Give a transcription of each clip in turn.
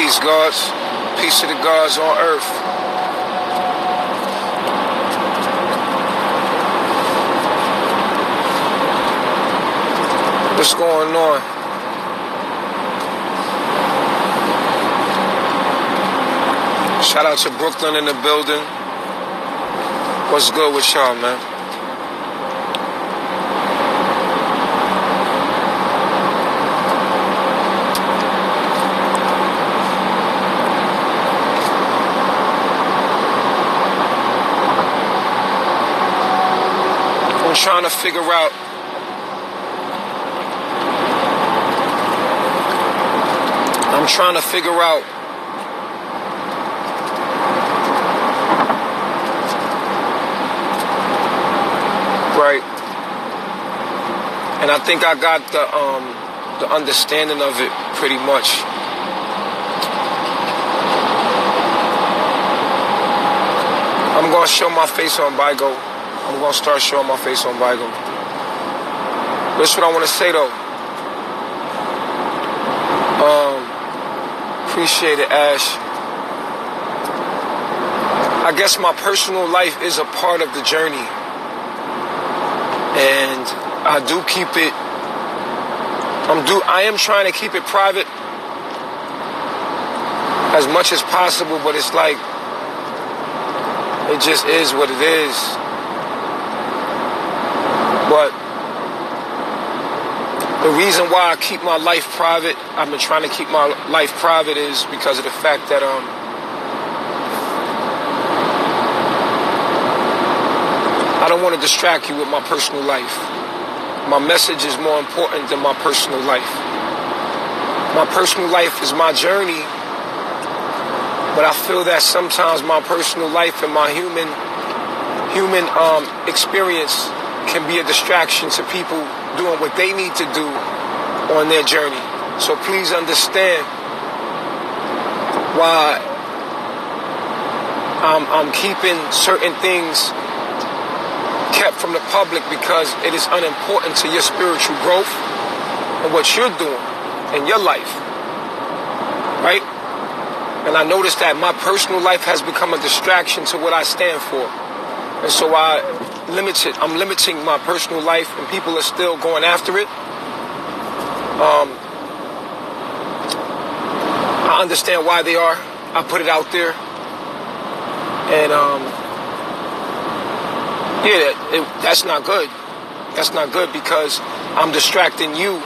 Peace, gods. Peace to the gods on earth. What's going on? Shout out to Brooklyn in the building. What's good with y'all, man? I'm trying to figure out right, and I think I got the understanding of it pretty much. I'm gonna show my face on Bigo. I'm gonna start showing my face on Bigo. That's what I want to say though. Appreciate it, Ash. I guess my personal life is a part of the journey, and I do keep it. I am trying to keep it private as much as possible, but it's like it just is what it is. But the reason why I keep my life private, I've been trying to keep my life private, is because of the fact that I don't want to distract you with my personal life. My message is more important than my personal life. My personal life is my journey, but I feel that sometimes my personal life and my human experience can be a distraction to people doing what they need to do on their journey. So please understand why I'm keeping certain things kept from the public, because it is unimportant to your spiritual growth and what you're doing in your life, right? And I noticed that my personal life has become a distraction to what I stand for, and so I'm limiting my personal life, and people are still going after it. I understand why they are. I put it out there, and that's not good. That's not good, because I'm distracting you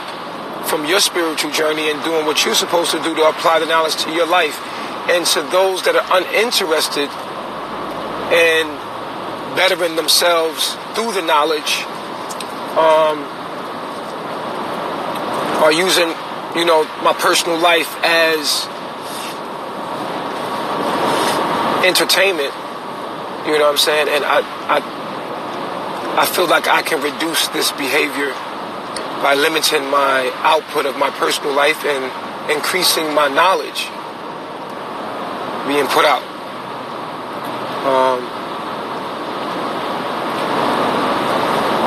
from your spiritual journey and doing what you're supposed to do to apply the knowledge to your life. And to those that are uninterested in bettering themselves through the knowledge, are using, my personal life as entertainment. You know what I'm saying? And I feel like I can reduce this behavior by limiting my output of my personal life and increasing my knowledge being put out.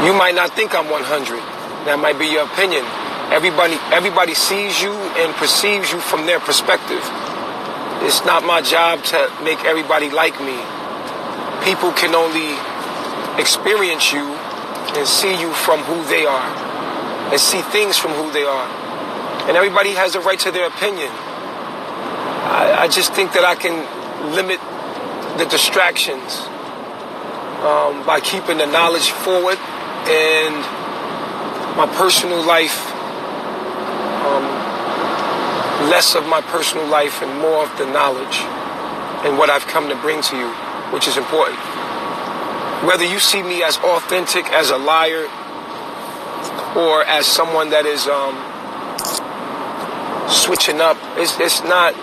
You might not think I'm 100. That might be your opinion. Everybody sees you and perceives you from their perspective. It's not my job to make everybody like me. People can only experience you and see you from who they are, and see things from who they are. And everybody has a right to their opinion. I just think that I can limit the distractions by keeping the knowledge forward, and my personal life, less of my personal life and more of the knowledge and what I've come to bring to you, which is important. Whether you see me as authentic, as a liar, or as someone that is switching up, it's not.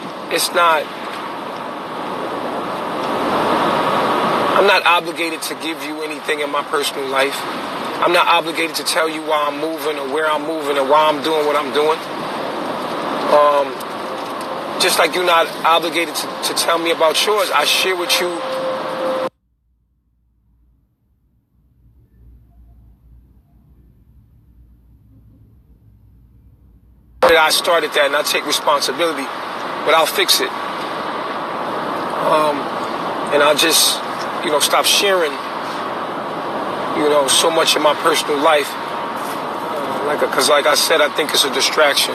I'm not obligated to give you anything in my personal life. I'm not obligated to tell you why I'm moving or where I'm moving or why I'm doing what I'm doing. Just like you're not obligated to tell me about yours. I share with you that I started that, and I take responsibility. but I'll fix it. And I'll just, stop sharing, so much of my personal life. Because like I said, I think it's a distraction.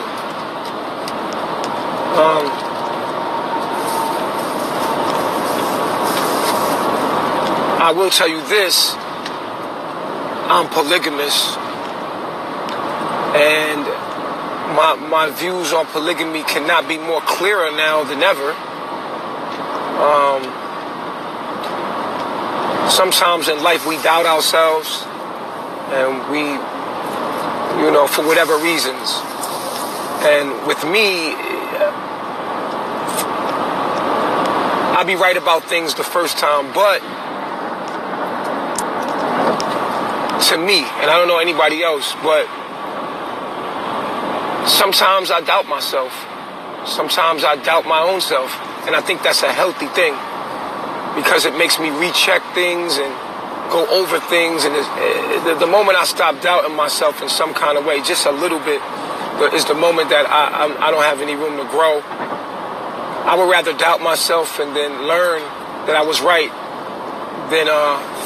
I will tell you this, I'm polygamous, and my views on polygamy cannot be more clearer now than ever. Sometimes in life we doubt ourselves, and we, for whatever reasons. And with me, I'll be right about things the first time, but to me, and I don't know anybody else, but sometimes I doubt myself. Sometimes I doubt my own self, and I think that's a healthy thing, because it makes me recheck things and go over things. And the moment I stop doubting myself in some kind of way, just a little bit, is the moment that I don't have any room to grow. I would rather doubt myself and then learn that I was right than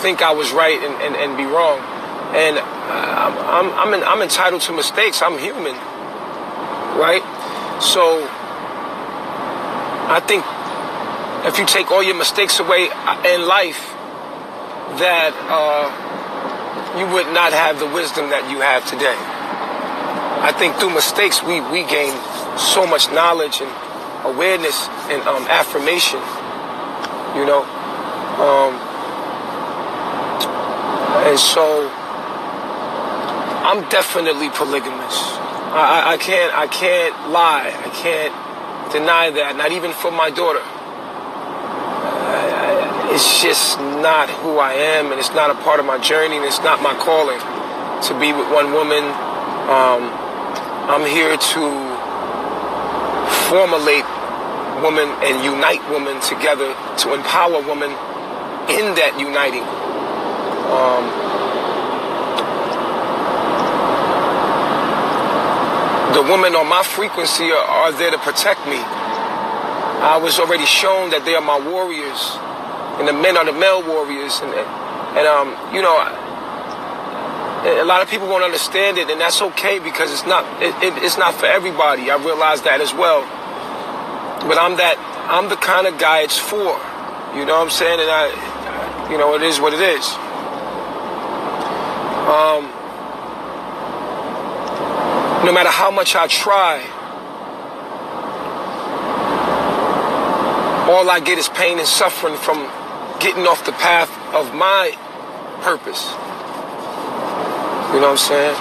think I was right and be wrong. And I'm entitled to mistakes. I'm human, right? So I think if you take all your mistakes away in life, that you would not have the wisdom that you have today. I think through mistakes we gain so much knowledge and awareness and affirmation, and so I'm definitely polygamous. I can't lie. I can't deny that. Not even for my daughter. It's just not who I am, and it's not a part of my journey, and it's not my calling to be with one woman. I'm here to formulate women and unite women together, to empower women in that uniting. The women on my frequency are there to protect me. I was already shown that they are my warriors, and the men are the male warriors. And a lot of people won't understand it, and that's okay, because it's not for everybody. I realize that as well. But I'm the kind of guy it's for. You know what I'm saying? And it is what it is. No matter how much I try, all I get is pain and suffering from getting off the path of my purpose. You know what I'm saying?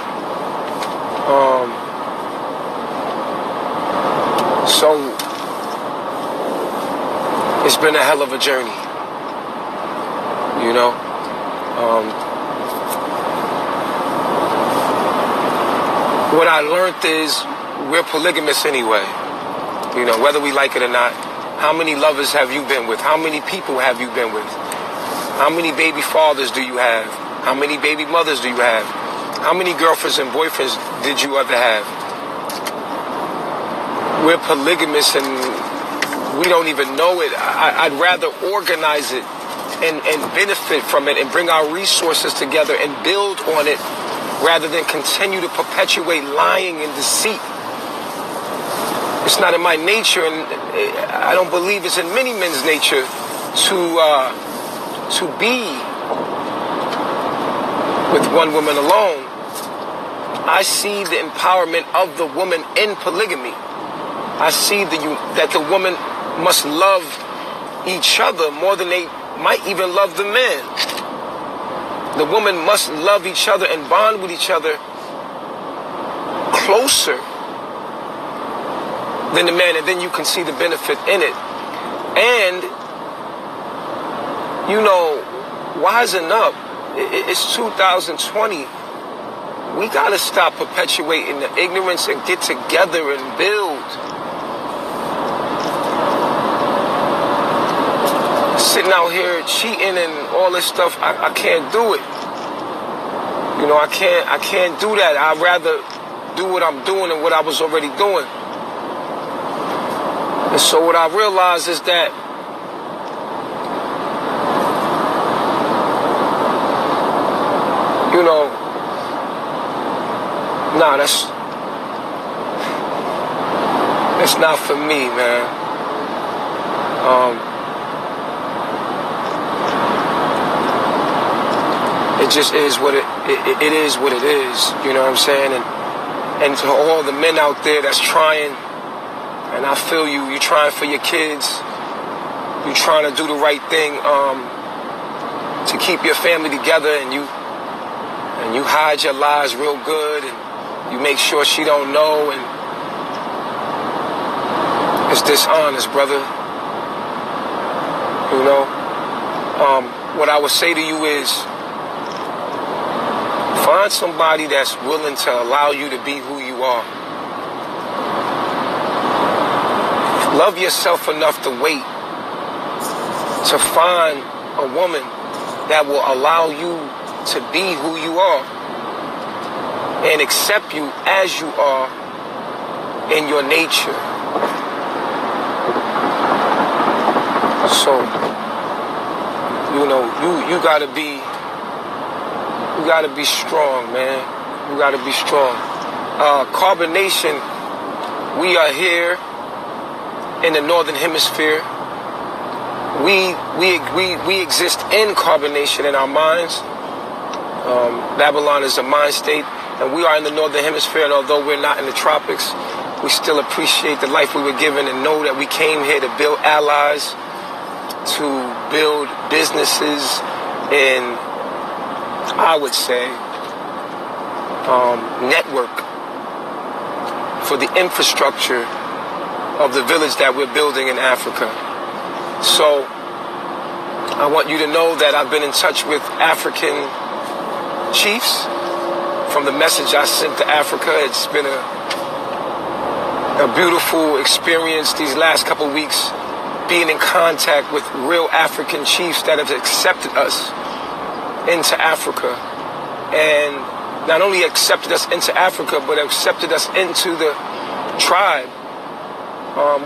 So it's been a hell of a journey. What I learned is we're polygamous anyway. Whether we like it or not. How many lovers have you been with? How many people have you been with? How many baby fathers do you have? How many baby mothers do you have? How many girlfriends and boyfriends did you ever have? We're polygamous and we don't even know it. I'd rather organize it and benefit from it and bring our resources together and build on it, rather than continue to perpetuate lying and deceit. It's not in my nature, and I don't believe it's in many men's nature to be with one woman alone. I see the empowerment of the woman in polygamy. I see that the woman must love each other more than they might even love the men. The woman must love each other and bond with each other closer than the man, and then you can see the benefit in it. And, wisen up. It's 2020. We gotta stop perpetuating the ignorance and get together and build. Sitting out here cheating and all this stuff, I can't do it. I can't do that. I'd rather do what I'm doing and what I was already doing. And so what I realized is that nah, that's not for me, man. It just is what it is what it is. You know what I'm saying? And to all the men out there that's trying, and I feel you. You're trying for your kids. You're trying to do the right thing to keep your family together, and you hide your lies real good, and you make sure she don't know, and it's dishonest, brother. What I would say to you is, find somebody that's willing to allow you to be who you are. Love yourself enough to wait to find a woman that will allow you to be who you are and accept you as you are in your nature. So, you gotta be strong, man. You gotta be strong. Carbonation, we are here in the northern hemisphere. We exist in carbonation in our minds. Babylon is a mind state, and we are in the northern hemisphere, and although we're not in the tropics, we still appreciate the life we were given and know that we came here to build allies, to build businesses in, I would say, network for the infrastructure of the village that we're building in Africa. So I want you to know that I've been in touch with African chiefs from the message I sent to Africa. It's been a beautiful experience these last couple weeks, being in contact with real African chiefs that have accepted us into Africa, and not only accepted us into Africa, but accepted us into the tribe.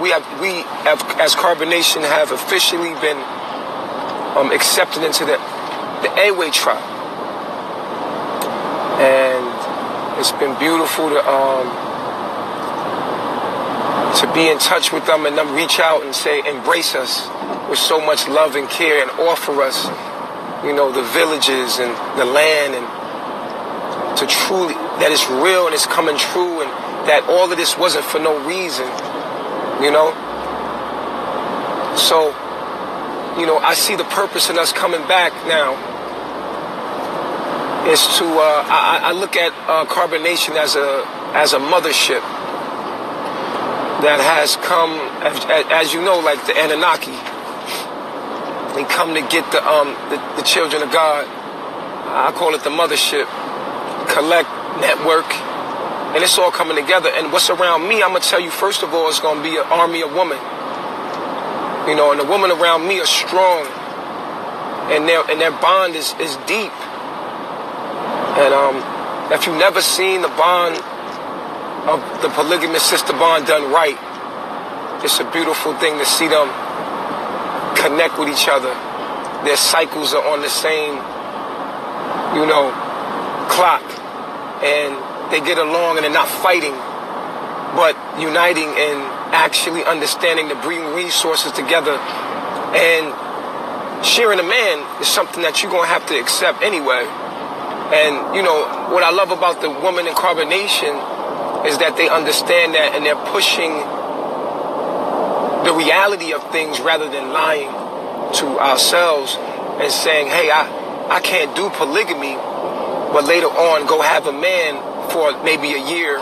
We have, as Carbonation, have officially been accepted into the Awe tribe, and it's been beautiful to be in touch with them and them reach out and say, embrace us with so much love and care, and offer us, the villages and the land, and to truly, that it's real and it's coming true, and that all of this wasn't for no reason, So, I see the purpose in us coming back now is to, I look at Carbonation as a mothership that has come, as you know, like the Anunnaki. They come to get the children of God. I call it the mothership. Collect, network, and it's all coming together. And what's around me, I'm going to tell you, first of all, it's going to be an army of women. And the women around me are strong, and their bond is deep. And if you've never seen the bond of the polygamous sister bond done right, it's a beautiful thing to see them connect with each other. Their cycles are on the same, clock, and they get along, and they're not fighting, but uniting and actually understanding to bring resources together. And sharing a man is something that you're going to have to accept anyway. And, what I love about the woman in Carbonation is that they understand that, and they're pushing the reality of things rather than lying to ourselves and saying, hey, I can't do polygamy, but later on go have a man for maybe a year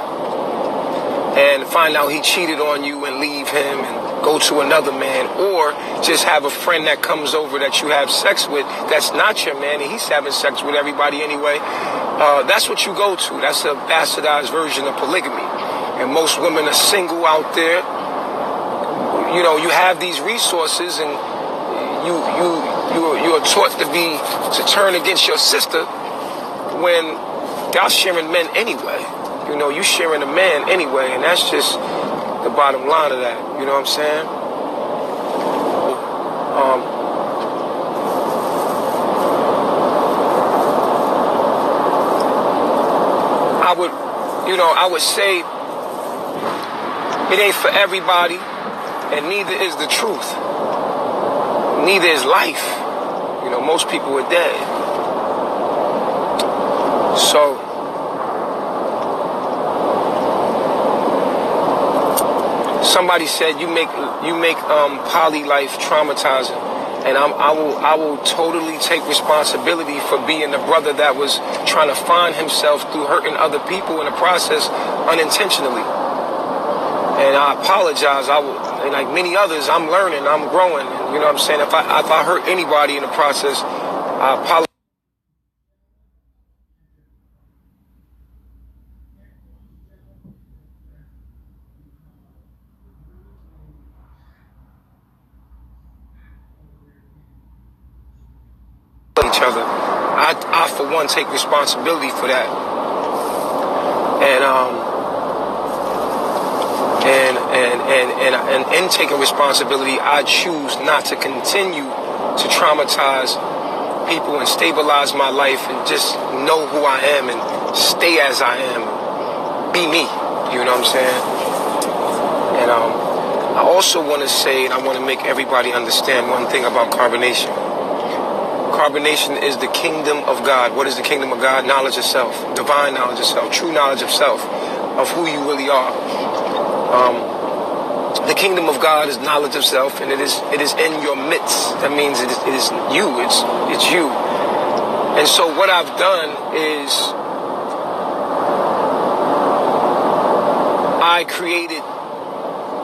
and find out he cheated on you and leave him and go to another man, or just have a friend that comes over that you have sex with that's not your man and he's having sex with everybody anyway. That's what you go to. That's a bastardized version of polygamy. And most women are single out there. You have these resources, and you are taught to turn against your sister when y'all sharing men anyway. You sharing a man anyway, and that's the bottom line of that. You know what I'm saying? I would say it ain't for everybody, and neither is the truth. Neither is life. Most people are dead. So, somebody said you make poly life traumatizing, and I will totally take responsibility for being the brother that was trying to find himself through hurting other people in the process unintentionally. And I apologize. And like many others, I'm learning, I'm growing. And you know what I'm saying? If I hurt anybody in the process, I apologize. Each other. I for one take responsibility for that. And in taking responsibility, I choose not to continue to traumatize people and stabilize my life and just know who I am and stay as I am. Be me. You know what I'm saying? And I also want to say, and I want to make everybody understand one thing about carbonation. Carbonation is the kingdom of God. What is the kingdom of God? Knowledge of self, divine knowledge of self, true knowledge of self, of who you really are. The kingdom of God is knowledge of self, and it is in your midst. That means it is you. It's you. And so what I've done is I created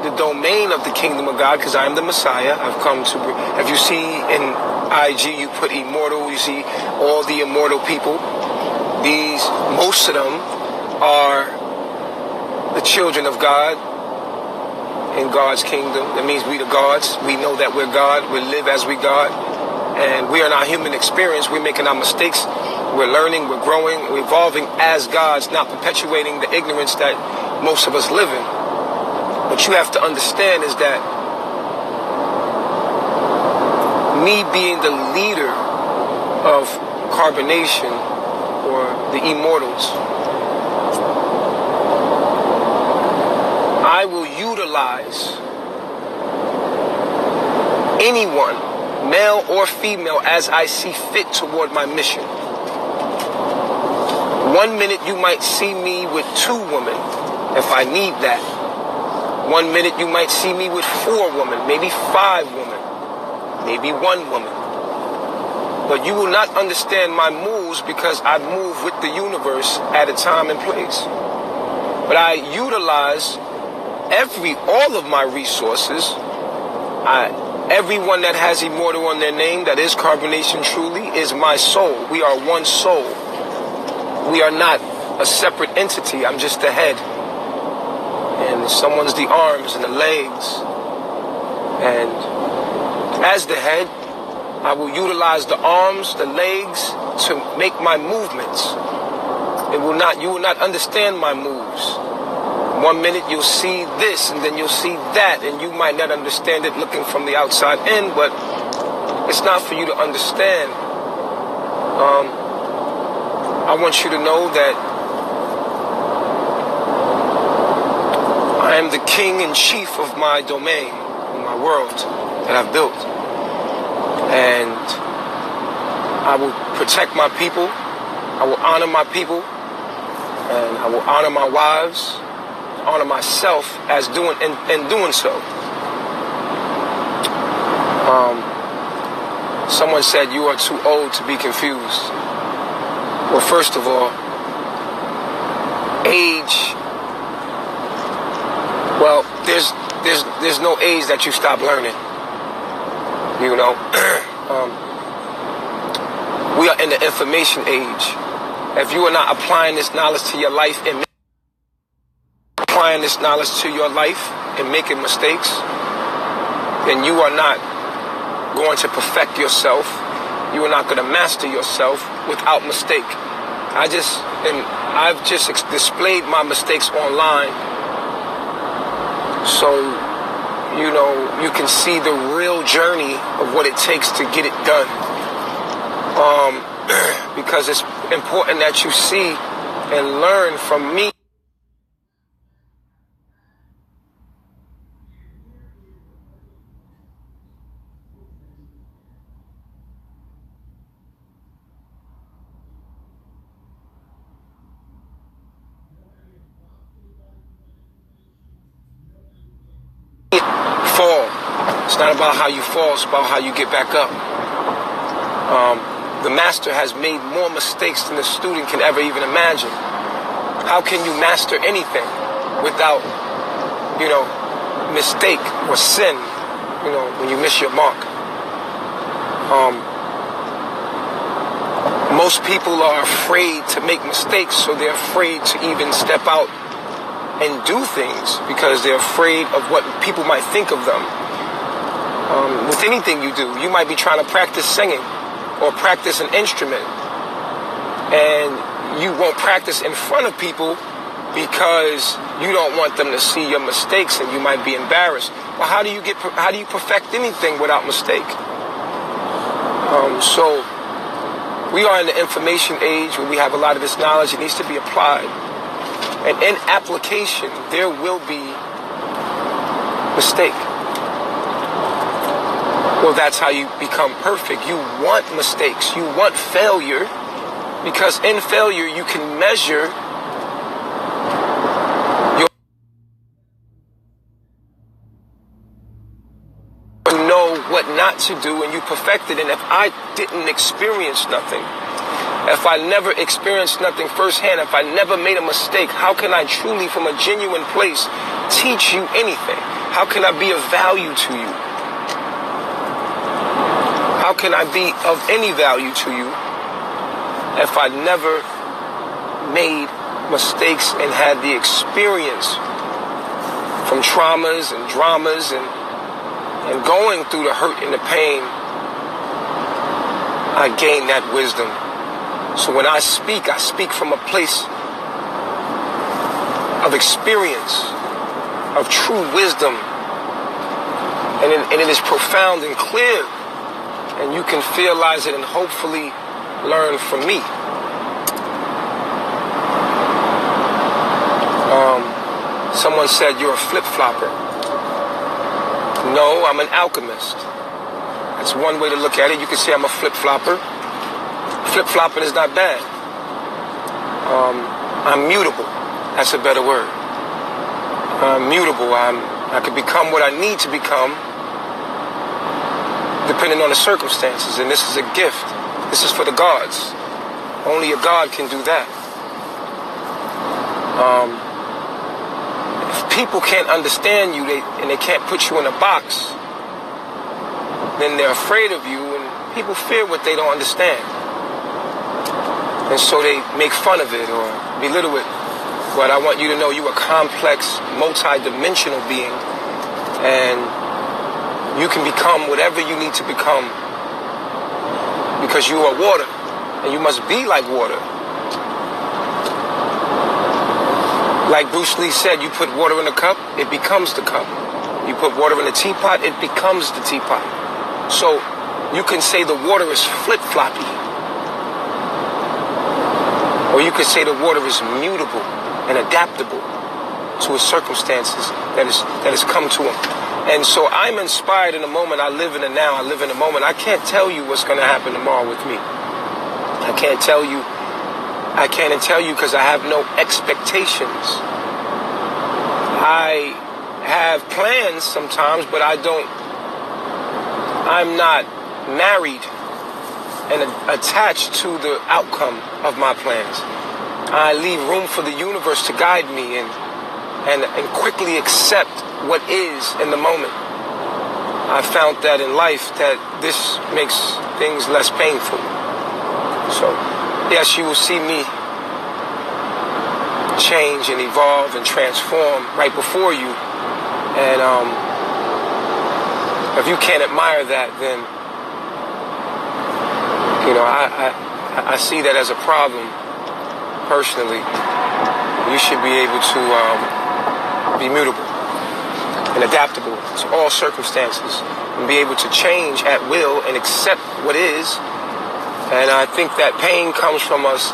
the domain of the kingdom of God because I am the Messiah. I've come to. If you see in IG, you put immortal. You see all the immortal people. Most of them are the children of God in God's kingdom. That means we the gods. We know that we're God. We live as we God. And we are in our human experience. We're making our mistakes. We're learning. We're growing. We're evolving as gods, not perpetuating the ignorance that most of us live in. What you have to understand is that me being the leader of carbonation or the immortals, I will utilize anyone, male or female, as I see fit toward my mission. 1 minute you might see me with 2 women if I need that. 1 minute you might see me with 4 women, maybe 5 women, maybe 1 woman. But you will not understand my moves because I move with the universe at a time and place. But I utilize all of my resources. Everyone that has immortal on their name, that is carbonation truly, is my soul. We are one soul. We are not a separate entity. I'm just the head. And someone's the arms and the legs. And as the head, I will utilize the arms, the legs to make my movements. You will not understand my moves. 1 minute you'll see this and then you'll see that, and you might not understand it looking from the outside in, but it's not for you to understand. I want you to know that I am the king and chief of my domain, my world that I've built. And I will protect my people. I will honor my people. And I will honor my wives, honor myself as doing so. Someone said you are too old to be confused. Well, first of all, age. Well, there's no age that you stop learning. You know, we are in the information age. If you are not applying this knowledge to your life and applying this knowledge to your life and making mistakes, then you are not going to perfect yourself. You are not going to master yourself without mistake. I've just displayed my mistakes online So, you can see the real journey of what it takes to get it done. Because it's important that you see and learn from me. Fall. It's not about how you fall, it's about how you get back up. The master has made more mistakes than the student can ever even imagine. How can you master anything without, mistake or sin, when you miss your mark? Most people are afraid to make mistakes, so they're afraid to even step out and do things because they're afraid of what people might think of them. With anything you do, you might be trying to practice singing or practice an instrument, and you won't practice in front of people because you don't want them to see your mistakes and you might be embarrassed. Well, how do you perfect anything without mistake? So we are in the information age where we have a lot of this knowledge. It needs to be applied. And in application, there will be mistake. Well, that's how you become perfect. You want mistakes. You want failure, because in failure, you can measure know what not to do, and you perfect it. And if I didn't experience nothing, if I never experienced nothing firsthand, if I never made a mistake, how can I truly, from a genuine place, teach you anything? How can I be of value to you? How can I be of any value to you if I never made mistakes and had the experience from traumas and dramas and going through the hurt and the pain? I gained that wisdom. So when I speak from a place of experience, of true wisdom, and it is profound and clear, and you can realize it and hopefully learn from me. Someone said you're a flip-flopper. No, I'm an alchemist. That's one way to look at it. You can say I'm a flip-flopper. Flip-flopping is not bad. I'm mutable. That's a better word. I'm mutable. I can become what I need to become depending on the circumstances. And this is a gift. This is for the gods. Only a god can do that. If people can't understand you and they can't put you in a box, then they're afraid of you, and people fear what they don't understand. And so they make fun of it or belittle it. But I want you to know you're a complex, multi-dimensional being, and you can become whatever you need to become because you are water, and you must be like water. Like Bruce Lee said, you put water in a cup, it becomes the cup. You put water in a teapot, it becomes the teapot. So you can say the water is flip-floppy. Or you could say the water is mutable and adaptable to its circumstances that has come to him. And so I'm inspired in the moment. I live in the now. I live in the moment. I can't tell you what's going to happen tomorrow with me. I can't tell you because I have no expectations. I have plans sometimes, but I'm not married and attached to the outcome of my plans. I leave room for the universe to guide me and quickly accept what is in the moment. I found that in life that this makes things less painful. So, yes, you will see me change and evolve and transform right before you. And if you can't admire that, then I see that as a problem personally. You should be able to be mutable. and adaptable to all circumstances and be able to change at will and accept what is. And I think that pain comes from us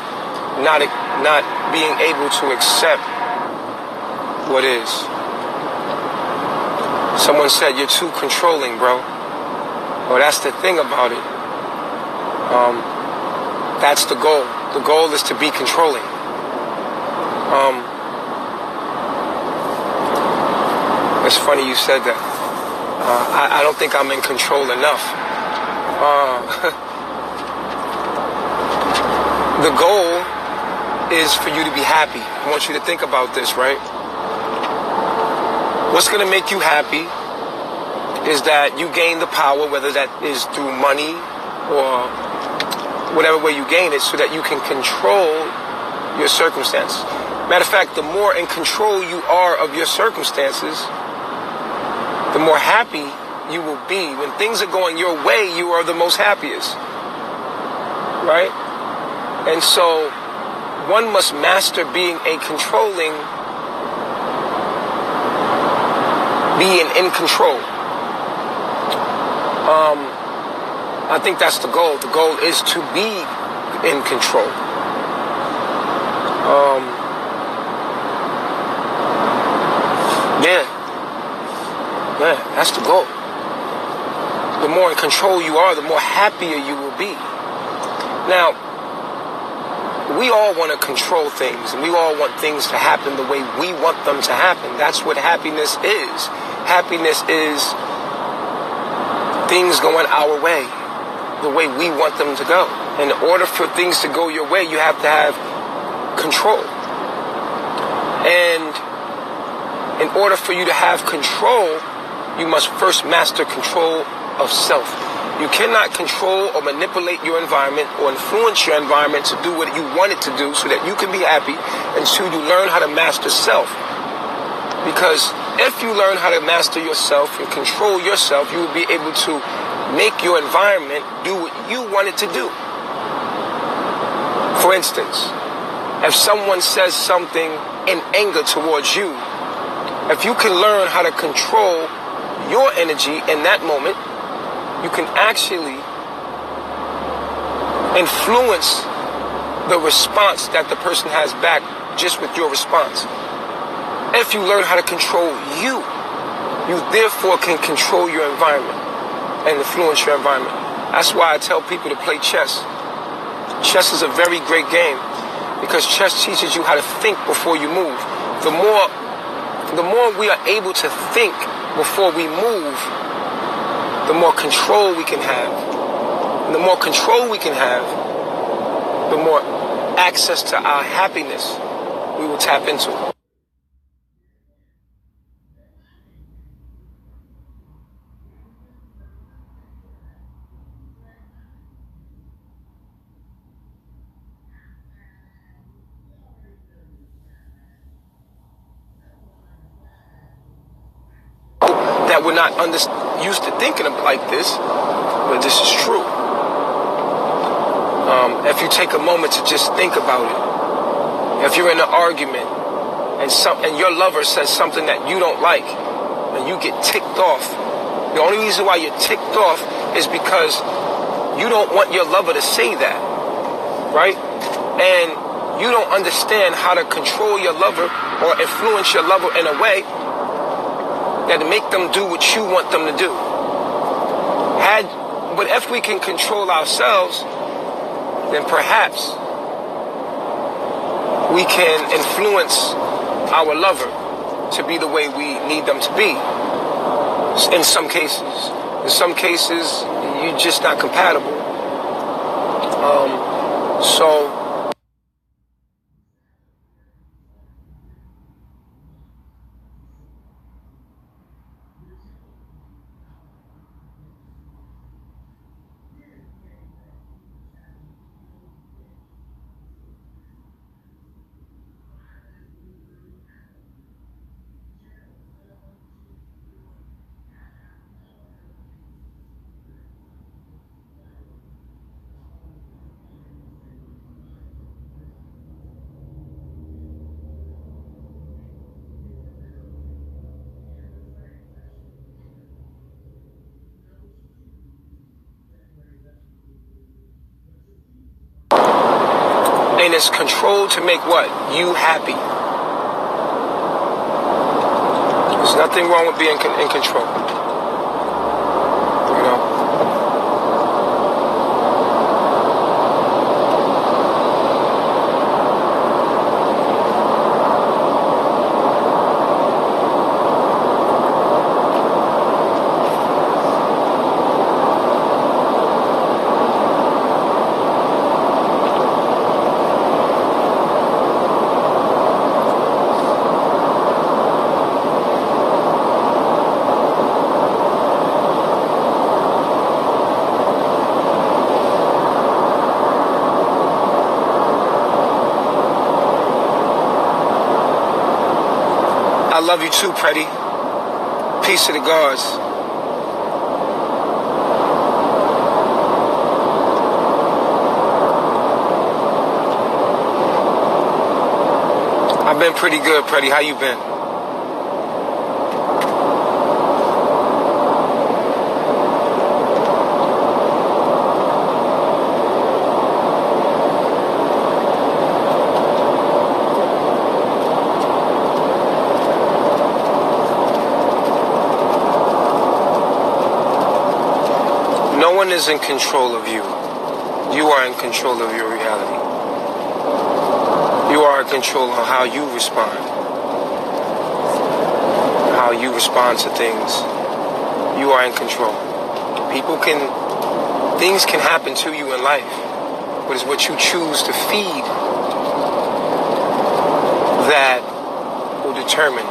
not being able to accept what is. Someone said, you're too controlling, bro. Well, that's the thing about it. That's the goal. The goal is to be controlling. It's funny you said that. I don't think I'm in control enough. The goal is for you to be happy. I want you to think about this, right? What's going to make you happy is that you gain the power, whether that is through money or whatever way you gain it, so that you can control your circumstances. Matter of fact, the more in control you are of your circumstances, the more happy you will be. When things are going your way, you are the most happiest. Right? And so, one must master being in control. I think that's the goal. The goal is to be in control. Yeah, that's the goal. The more in control you are, the more happier you will be. Now, we all want to control things, and we all want things to happen the way we want them to happen. That's what happiness is. Happiness is things going our way, the way we want them to go. In order for things to go your way, you have to have control. And in order for you to have control, you must first master control of self. You cannot control or manipulate your environment or influence your environment to do what you want it to do so that you can be happy until you learn how to master self. Because if you learn how to master yourself and control yourself, you will be able to make your environment do what you want it to do. For instance, if someone says something in anger towards you, if you can learn how to control your energy in that moment, you can actually influence the response that the person has back just with your response. If you learn how to control you, you therefore can control your environment and influence your environment. That's why I tell people to play chess. Chess is a very great game because chess teaches you how to think before you move. The more we are able to think before we move, the more control we can have. And the more control we can have, the more access to our happiness we will tap into. That we're not used to thinking of like this, but this is true. If you take a moment to just think about it, if you're in an argument and your lover says something that you don't like, and you get ticked off, the only reason why you're ticked off is because you don't want your lover to say that, right? And you don't understand how to control your lover or influence your lover in a way that make them do what you want them to do. But if we can control ourselves, then perhaps we can influence our lover to be the way we need them to be. In some cases. In some cases, you're just not compatible. So And it's controlled to make what? You happy. There's nothing wrong with being in control. You know? I love you too, Pretty. Peace to the gods. I've been pretty good, Pretty. How you been? No one is in control of you. You are in control of your reality. You are in control of how you respond. How you respond to things. You are in control. Things can happen to you in life, but it's what you choose to feed that will determine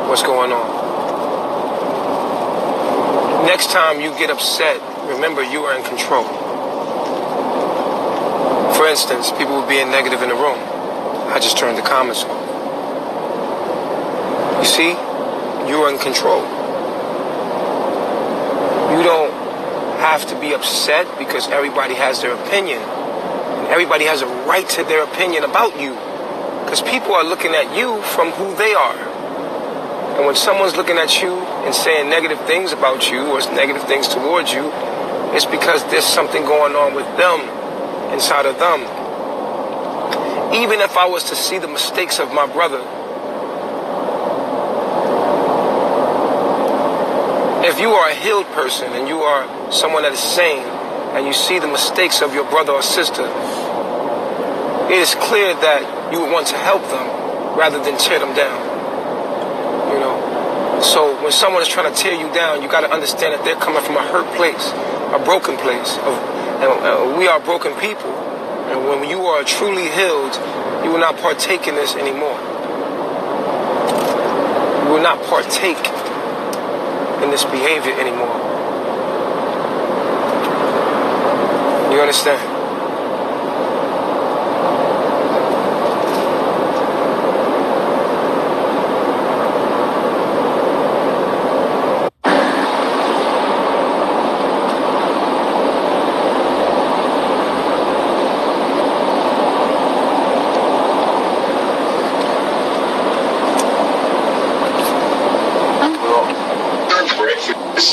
what's going on. Next time you get upset, remember you are in control. For instance, people were being negative in the room. I just turned the comments off. You see, you are in control. You don't have to be upset because everybody has their opinion. And everybody has a right to their opinion about you. Because people are looking at you from who they are. And when someone's looking at you and saying negative things about you or negative things towards you, it's because there's something going on with them, inside of them. Even if I was to see the mistakes of my brother, if you are a healed person and you are someone that is sane and you see the mistakes of your brother or sister, it is clear that you would want to help them rather than tear them down. You know? So when someone is trying to tear you down, you got to understand that they're coming from a hurt place, a broken place. And we are broken people. And when you are truly healed, you will not partake in this anymore. You will not partake in this behavior anymore. You understand?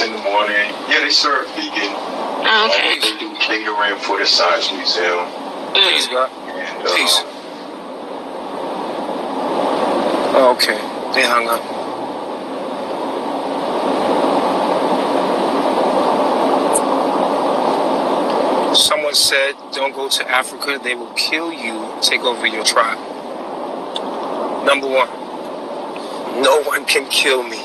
In the morning, yeah, they serve vegan. Oh, okay. They do catering for the Science Museum. Peace, God. And, Peace. Oh, okay. They hung up. Someone said, don't go to Africa. They will kill you, take over your tribe. Number one, no one can kill me.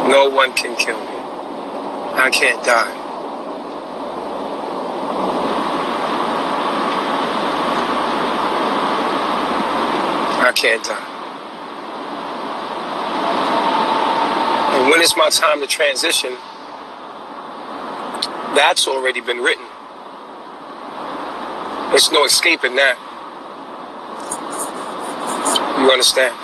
No one can kill me. I can't die. I can't die. And when it's my time to transition, that's already been written. There's no escaping that. You understand?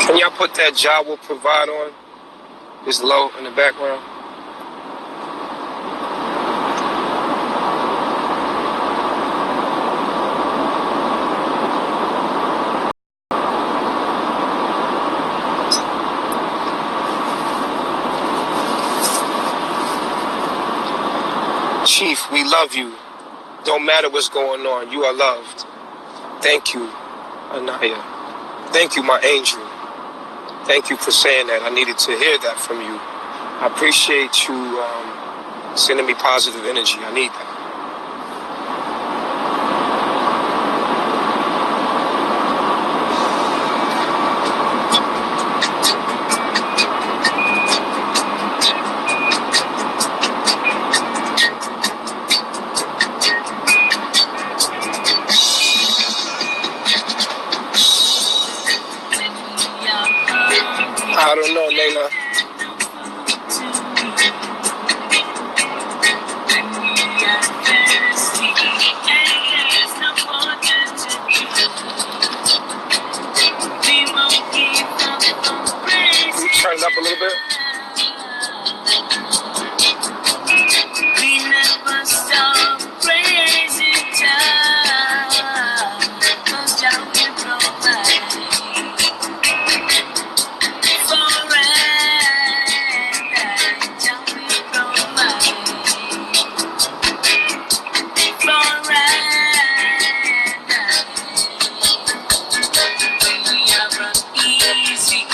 Can y'all put that Jah will provide on? It's low in the background. We love you. Don't matter what's going on. You are loved. Thank you, Anaya. Thank you, my angel. Thank you for saying that. I needed to hear that from you. I appreciate you sending me positive energy. I need that. I don't know, Layla. Turn it up a little bit. We never stop praising God. Cause Jah will provide forever. Jah will provide forever. We are easy.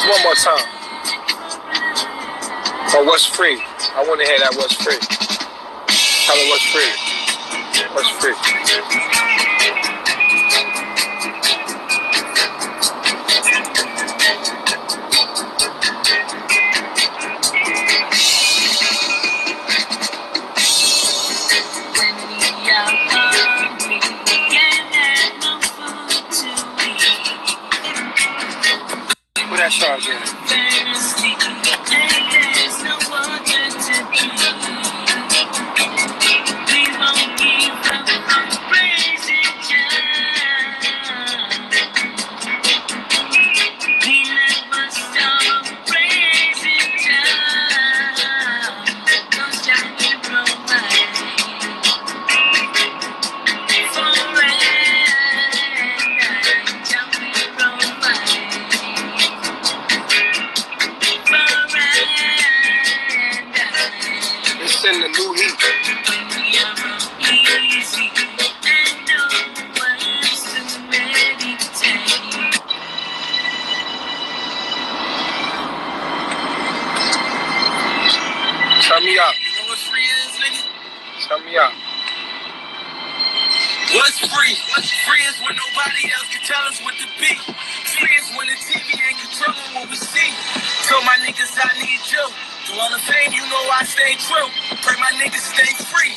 One more time. Or what's free? I want to hear that what's free. Tell me what's free. What's free? Who that charge in? In the new heat. Turn me up. Turn me up. What's free? Free is when nobody else can tell us what to be. Free is when the TV ain't controlling what we see. So my niggas, I need you. Through all the fame, you know I stay true. Pray my niggas stay free.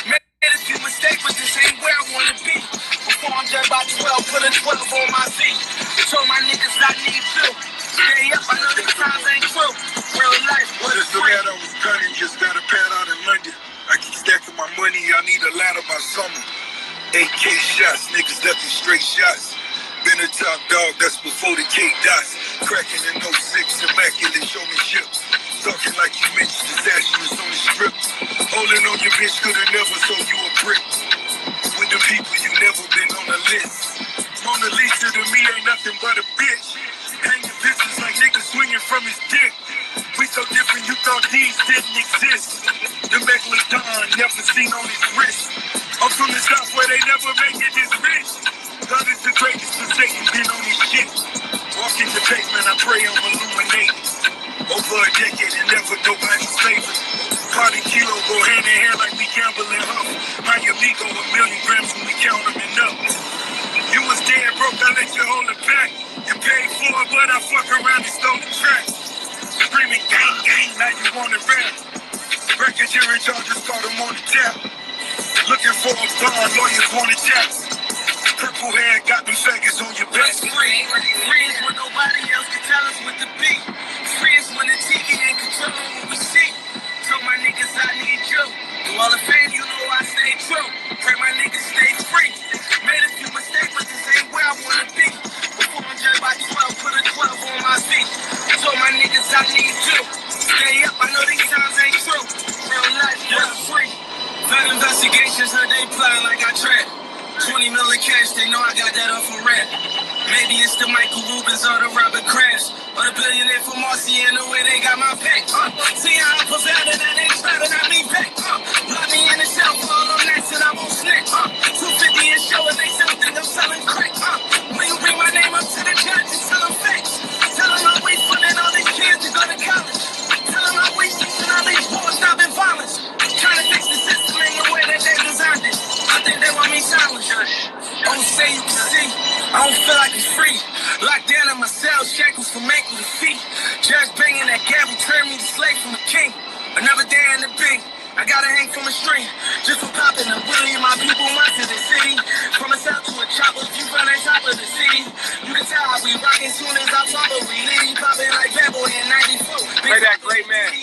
Made a few mistakes, but this ain't where I wanna be. Before I'm done by 12, put a 12 on my feet. So my niggas, I need you. Stay up, I know these times ain't true. Real life, what's just free? Just I was gunning, just got a pad out in London. I keep stacking my money, I need a ladder by summer. 8K shots, niggas ducking straight shots. Been a top dog, that's before the K dots. Cracking in 06, immaculate showmanship. Talking like you mentioned disastrous on the strip. Holding on your bitch could've never sold you a brick. With the people you never been on the list. Mona Lisa to me ain't nothing but a bitch. Hanging bitches like niggas swinging from his dick. We so different you thought these didn't exist. The Megalodon never seen on his wrist. I'm from the south where they never make it this rich. God is the greatest, but Satan been on his shit. Walking the pavement, I pray I'm illuminated. Over a decade and never nobody's favorite. Party kilo go hand in hand like we gamble and huff. My amigo, 1,000,000 grams when we count them and up. You was dead broke, I let you hold it back. You paid for it, but I fuck around and stole the track. Screaming gang, gang, now you want it rap. Record jury charges, caught them on the tap. Looking for a bond, lawyers want to tap. Purple hair, got them faggots on your back. Free. Free is when nobody else can tell us what to be. Free is when the TV ain't controlling what we see. So my niggas, I need you. Through all the fame, you know I stay true. Pray my niggas stay free. Made a few mistakes, but this ain't where I wanna be. Before I'm judged by 12, put a 12 on my feet. So my niggas, I need you. Stay up, I know these times ain't true. Real life, what's free? Fed investigations, heard they plotting like I trapped. 20 million cash, they know I got that off a rap. Maybe it's the Michael Rubens or the Robert Kraft. Or the billionaire from Marcy and the way they got my back. See how I prevailed and they shouted at me back. Lock me in the cell for all them nights and I won't snitch. 250 and show and they still think I'm selling crack. When you bring my name up to the judge and tell them facts. Tell them I'm waiting for all these kids to go to college. Tell them I'm waiting for all these wars stopping violence. Trying to fix the system in the way that they designed it. I think they want me silent. Don't say you can see. I don't feel like I'm free. Locked down in my cell, shackles from ankle to feet. Judge banging that gavel, turn me to slave from a king. Another day in the big. I gotta hang from a string. Just for popping a willie, my people went to the city. From a south to a chopper, few from the top of the city. You can tell how we rockin' soon as I pop it. We litty poppin' like Bad Boy in 94. Play that great man.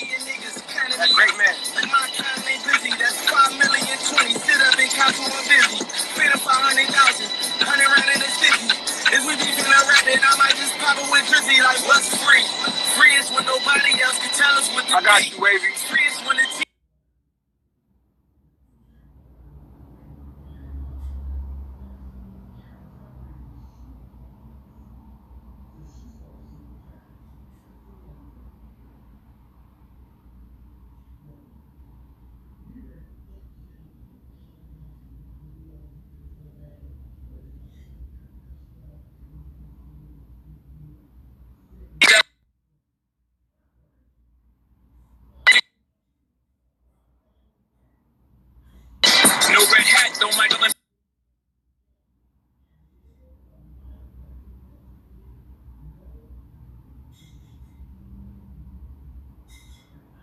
That great man. Like my time ain't busy, that's 5,020,000. Sit up and count to 1 busy. Spend 500,000, 100 round in the 50. If we beefing a rabbit, I might just pop it with Drizzy like what's free? Free is when nobody else can tell us what to be. I got you, Wavy. Free is when the no red hat, don't mind them.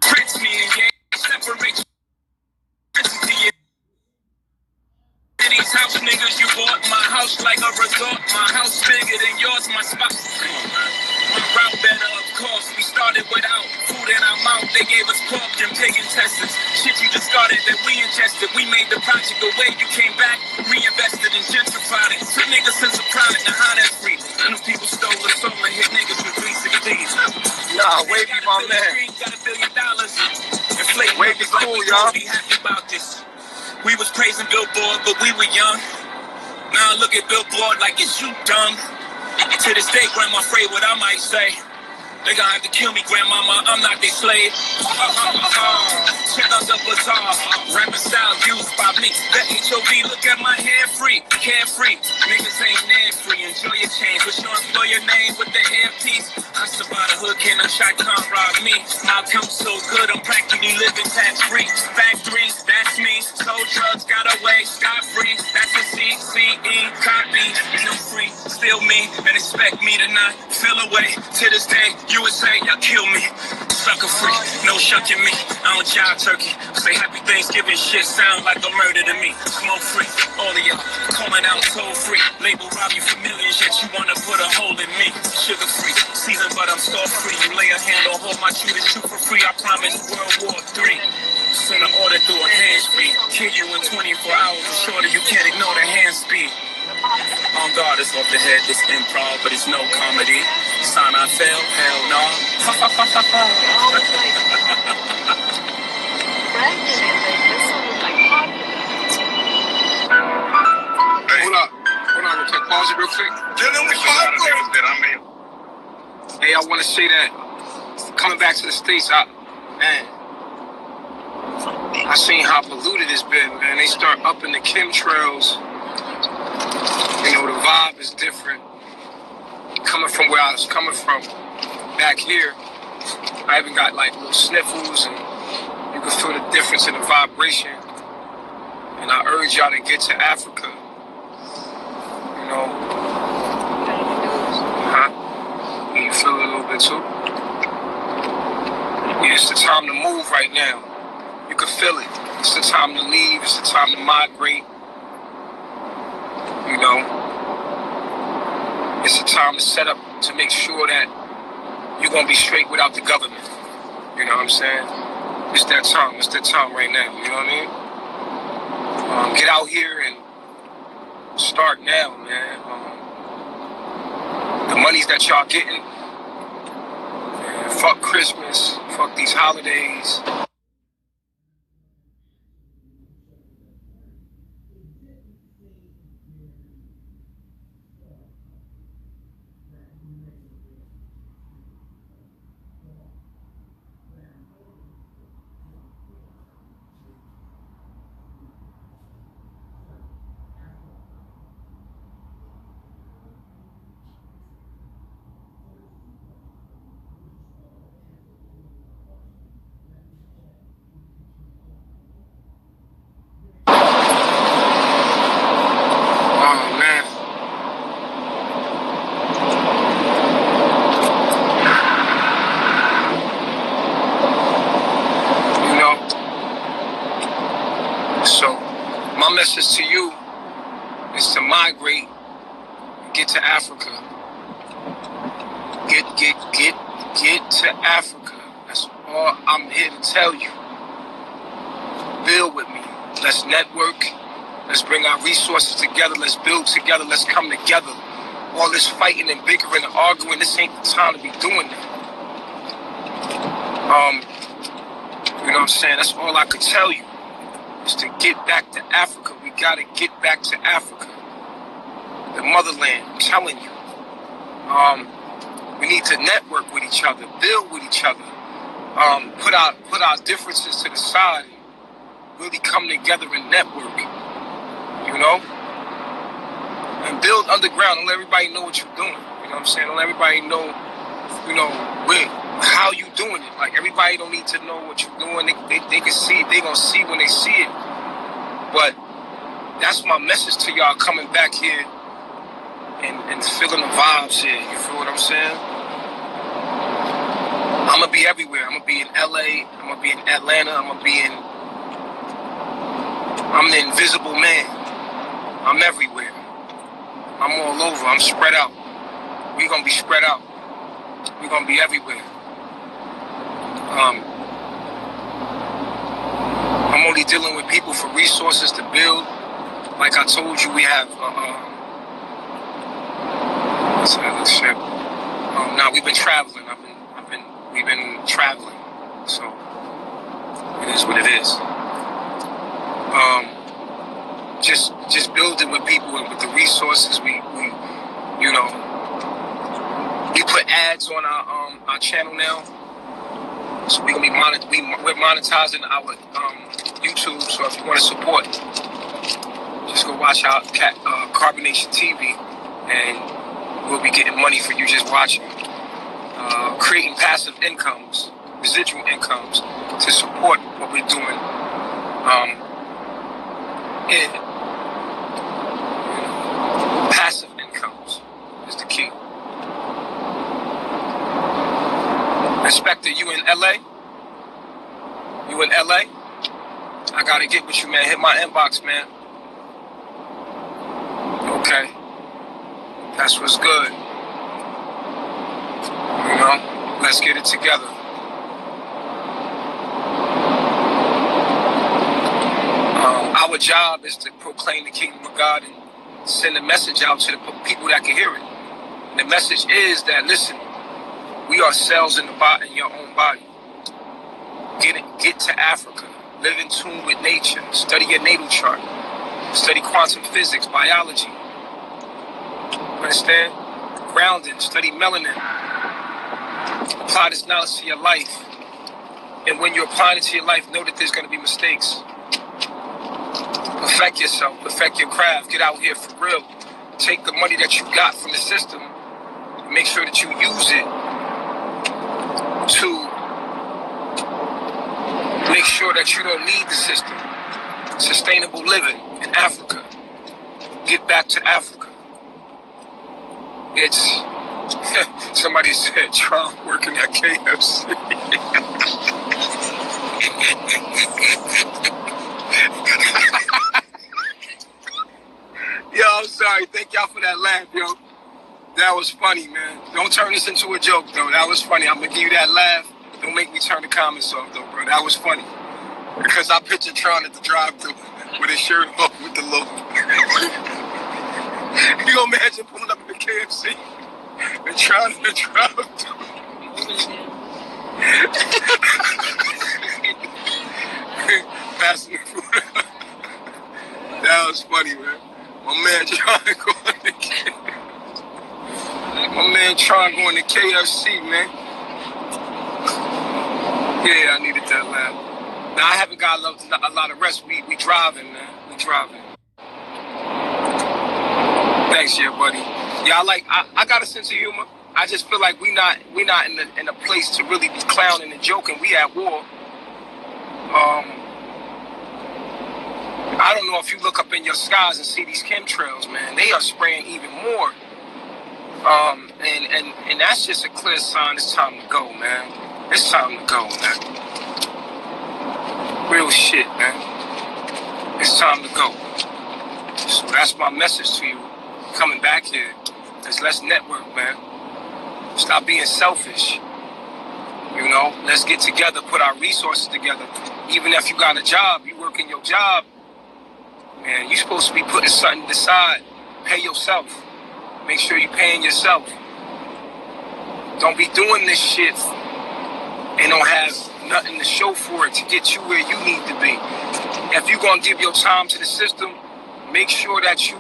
Prince me and gang separate. These house niggas, you bought my house like a resort. My house bigger than yours, my spot. My route better, of course. We started without food in our mouth. They gave us pork and pig intestines. Shit you discarded that we ingested. We made the project away. You came back, reinvested and gentrified it. Took niggas sense of pride and how that's free. I know people stole the soul and hit niggas with 316s. Nah, Wavy, my man. Got $1 billion. Inflate Wavy cool, y'all. Be happy about this. We was praising Billboard, but we were young. Now I look at Billboard like it's you dumb. To this day, grandma afraid what I might say. They gonna have to kill me, grandmama, I'm not their slave. Check out the bazaar, rapping style used by me. The HOV, look at my hair free, carefree. Niggas ain't nan free, enjoy your change. What's your employer name with the hairpiece? I survived a hood, can't a shot, can't rob me. My account's so good, I'm practically living tax free. Factories, that's me. Sold drugs, got away, scot free. That's a C. still me and expect me to not feel away. To this day, you would say y'all kill me. Sucker free, no shucking me. I don't jive turkey. Say happy Thanksgiving shit sound like a murder to me. Smoke free, all of y'all calling out toll free. Label rob you for millions, yet you wanna put a hole in me. Sugar free, season but I'm star free. You lay a hand on hold my shoe to shoot for free. I promise World War III. Send an order through a hand speed. Kill you in 24 hours. Shorter, you can't ignore the hand speed. On guard, it's off the head, this improv, but it's no comedy. Sign I fail, hell no. Hold up, can I pause it real quick? Dealing with five niggas that I'm in. Hey, I want to say that coming back to the States, I seen how polluted it's been, man. They start upping the chemtrails. You know, the vibe is different. Coming from where I was coming from, back here, I even got like little sniffles, and you can feel the difference in the vibration. And I urge y'all to get to Africa. You know, you feel it a little bit too. Yeah, it's the time to move right now. You can feel it. It's the time to leave. It's the time to migrate. You know, it's the time to set up to make sure that you're going to be straight without the government. You know what I'm saying? It's that time. It's that time right now. You know what I mean? Get out here and start now, man. The monies that y'all getting, man, fuck Christmas, fuck these holidays. Message to you is to migrate, get to Africa. Get to Africa. That's all I'm here to tell you. Build with me. Let's network. Let's bring our resources together. Let's build together. Let's come together. All this fighting and bickering and arguing, this ain't the time to be doing that. You know what I'm saying? That's all I could tell you. Is to get back to Africa. We gotta get back to Africa. The motherland, I'm telling you. We need to network with each other, build with each other, put our differences to the side, and really come together and network, you know? And build underground, don't let everybody know what you're doing. You know what I'm saying? Don't let everybody know, you know, how you doing it. Like, everybody don't need to know what you're doing. They can see it. They gonna see when they see it. But that's my message to y'all coming back here and feeling the vibes here. You feel what I'm saying? I'm gonna be everywhere. I'm gonna be in LA. I'm gonna be in Atlanta. I'm the invisible man. I'm everywhere. I'm all over. I'm spread out. We're gonna be spread out. We're gonna be everywhere. I'm only dealing with people for resources to build. Like I told you, we have we've been traveling. We've been traveling. So it is what it is. Just building with people and with the resources we you know, we put ads on our channel now. So we're monetizing our YouTube. So if you want to support, just go watch our Carbonation TV, and we'll be getting money for you just watching. Creating passive incomes, residual incomes to support what we're doing. Passive incomes. I gotta get with you, man. Hit my inbox, man. Okay. That's what's good. You know, let's get it together. Our job is to proclaim the kingdom of God and send a message out to the people that can hear it. And the message is that, listen, we are cells in your own body. Get to Africa. Live in tune with nature. Study your natal chart. Study quantum physics, biology. Understand? Grounding. Study melanin. Apply this knowledge to your life. And when you're applying it to your life, know that there's going to be mistakes. Perfect yourself. Perfect your craft. Get out here for real. Take the money that you got from the system. Make sure that you use it to make sure that you don't need the system. Sustainable living in Africa. Get back to Africa. It's somebody said Trump working at KFC. Yo, I'm sorry. Thank y'all for that laugh, yo. That was funny, man. Don't turn this into a joke, though. That was funny. I'm gonna give you that laugh. Don't make me turn the comments off, though, bro. That was funny. Because I pictured Tron at the drive-thru with his shirt off with the logo. You gonna imagine pulling up in the KFC and Tron in the drive-thru. Passing the food. That was funny, man. My man Tron going to KFC, man. Yeah, I needed that laugh. Now, I haven't got a lot of rest. We driving, man. We driving. Thanks, yeah, buddy. Yeah, I got a sense of humor. I just feel like we not in a place to really be clowning and joking. We at war. I don't know if you look up in your skies and see these chemtrails, man. They are spraying even more. And that's just a clear sign it's time to go, man. It's time to go, man. Real shit, man. It's time to go. So that's my message to you. Coming back here, let's network, man. Stop being selfish. You know, let's get together, put our resources together. Even if you got a job, you work in your job, man, you're supposed to be putting something aside. Pay yourself. Make sure you're paying yourself. Don't be doing this shit and don't have nothing to show for it to get you where you need to be. If you're going to give your time to the system, make sure that you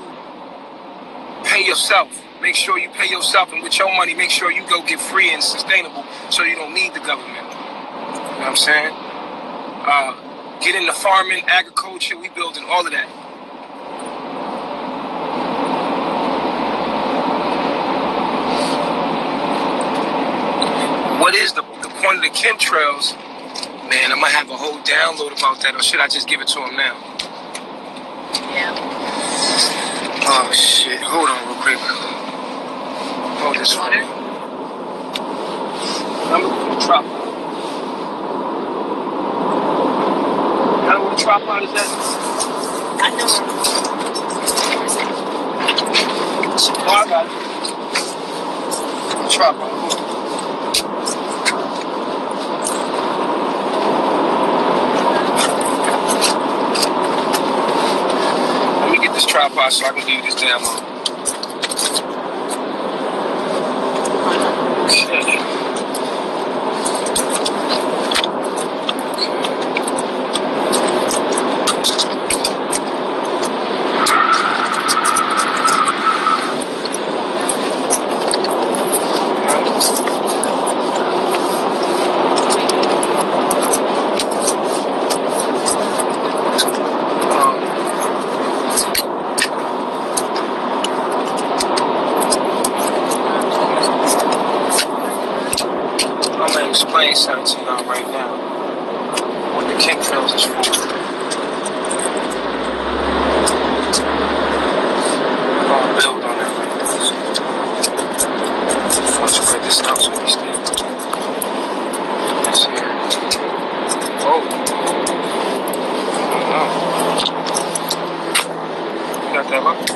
pay yourself. Make sure you pay yourself, and with your money, make sure you go get free and sustainable so you don't need the government. You know what I'm saying? Get into farming, agriculture, we building all of that. What is the point of the chemtrails? Man, I might have a whole download about that, or should I just give it to him now? Yeah. Oh, shit. Hold on real quick. Hold this for me. I'm going to drop. How do we drop out is that? I know. Oh, I got it. Drop out. Let me get this tripod so I can give you this demo. Okay. Whatever.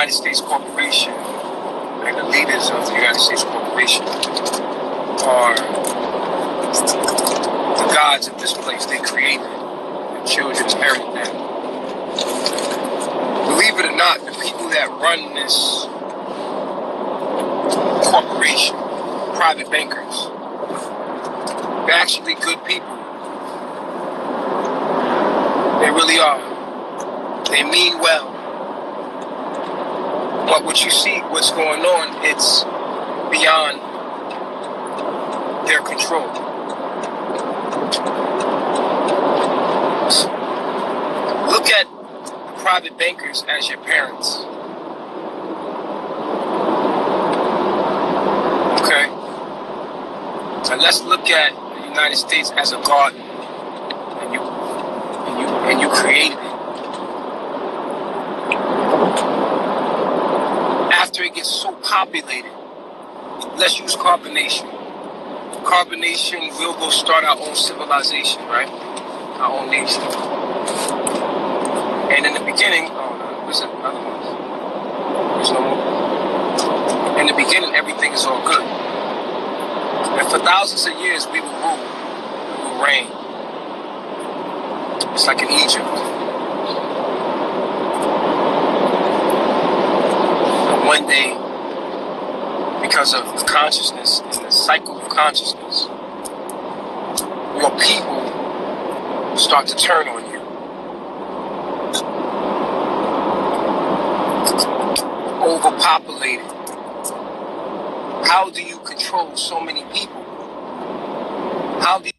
United States Corporation and the leaders of the United States Corporation are the gods of this place. They created the children inherit them. Believe it or not, the people that run this corporation, private bankers, they're actually good people. They really are. They mean well. But what you see, what's going on, it's beyond their control. Look at private bankers as your parents. Okay? And let's look at the United States as a garden. And you created it. After it gets so populated, let's use carbonation. Carbonation, we'll go start our own civilization, right? Our own nation. And in the beginning, where's the other ones? There's no more. In the beginning, everything is all good. And for thousands of years, we will rule. We will reign. It's like in Egypt. And one day, because of consciousness and the cycle of consciousness, your people start to turn on you. Overpopulated. How do you control so many people? How do